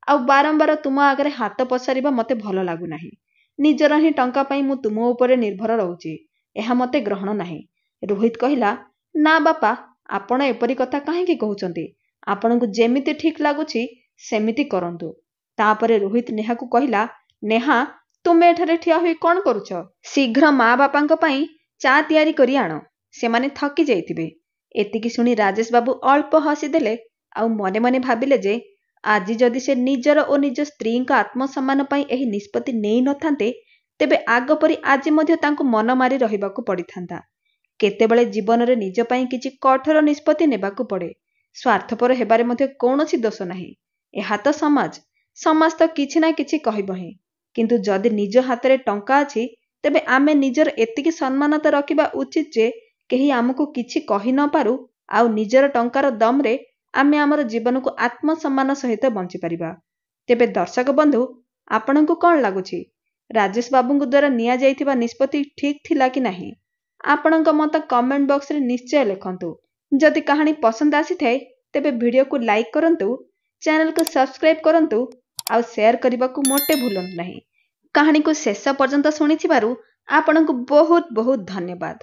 ଆଉ ବାରମ୍ବାର ତୁମ ଆଗରେ ହାତ ପସାରିବା ମୋତେ ଭଲ ଲାଗୁନାହିଁ। ନିଜର ହିଁ ଟଙ୍କା ପାଇଁ ମୁଁ ତୁମ ଉପରେ ନିର୍ଭର ରହୁଛି। ଏହା ମୋତେ ଗ୍ରହଣ ନାହିଁ। ରୋହିତ କହିଲା, ନା ବାପା, ଆପଣ ଏପରି କଥା କାହିଁକି କହୁଛନ୍ତି? ଆପଣଙ୍କୁ ଯେମିତି ଠିକ୍ ଲାଗୁଛି ସେମିତି କରନ୍ତୁ। ତାପରେ ରୋହିତ ନେହାକୁ କହିଲା, ନେହା, ତୁମେ ଏଠାରେ ଠିଆ ହୋଇ କ'ଣ କରୁଛ? ଶୀଘ୍ର ମା ବାପାଙ୍କ ପାଇଁ ଚା ତିଆରି କରି ଆଣ। ସେମାନେ ଥକି ଯାଇଥିବେ। ଏତିକି ଶୁଣି ରାଜେଶ ବାବୁ ଅଳ୍ପ ହସିଦେଲେ ଆଉ ମନେ ମନେ ଭାବିଲେ ଯେ ଆଜି ଯଦି ସେ ନିଜର ଓ ନିଜ ସ୍ତ୍ରୀଙ୍କ ଆତ୍ମସମ୍ମାନ ପାଇଁ ଏହି ନିଷ୍ପତ୍ତି ନେଇ ନଥାନ୍ତେ ତେବେ ଆଗ ପରି ଆଜି ମଧ୍ୟ ତାଙ୍କୁ ମନ ମାରି ରହିବାକୁ ପଡ଼ିଥାନ୍ତା। କେତେବେଳେ ଜୀବନରେ ନିଜ ପାଇଁ କିଛି କଠୋର ନିଷ୍ପତ୍ତି ନେବାକୁ ପଡ଼େ। ସ୍ୱାର୍ଥପର ହେବାରେ ମଧ୍ୟ କୌଣସି ଦୋଷ ନାହିଁ। ଏହା ତ ସମାଜ। ସମାଜ ତ କିଛି ନା କିଛି କହିବ ହିଁ। କିନ୍ତୁ ଯଦି ନିଜ ହାତରେ ଟଙ୍କା ଅଛି ତେବେ ଆମେ ନିଜର ଏତିକି ସମ୍ମାନ ତ ରଖିବା ଉଚିତ ଯେ କେହି ଆମକୁ କିଛି କହି ନ ପାରୁ ଆଉ ନିଜର ଟଙ୍କାର ଦମରେ ଆମେ ଆମର ଜୀବନକୁ ଆତ୍ମସମ୍ମାନ ସହିତ ବଞ୍ଚିପାରିବା। ତେବେ ଦର୍ଶକ ବନ୍ଧୁ, ଆପଣଙ୍କୁ କ'ଣ ଲାଗୁଛି? ରାଜେଶ ବାବୁଙ୍କ ଦ୍ୱାରା ନିଆଯାଇଥିବା ନିଷ୍ପତ୍ତି ଠିକ୍ ଥିଲା କି ନାହିଁ? ଆପଣଙ୍କ ମତ କମେଣ୍ଟ ବକ୍ସରେ ନିଶ୍ଚୟ ଲେଖନ୍ତୁ। ଯଦି କାହାଣୀ ପସନ୍ଦ ଆସିଥାଏ ତେବେ ଭିଡ଼ିଓକୁ ଲାଇକ୍ କରନ୍ତୁ, ଚ୍ୟାନେଲକୁ ସବସ୍କ୍ରାଇବ୍ କରନ୍ତୁ ଆଉ ସେୟାର କରିବାକୁ ମୋଟେ ଭୁଲନ୍ତୁ ନାହିଁ। କାହାଣୀକୁ ଶେଷ ପର୍ଯ୍ୟନ୍ତ ଶୁଣିଥିବାରୁ ଆପଣଙ୍କୁ ବହୁତ ବହୁତ ଧନ୍ୟବାଦ।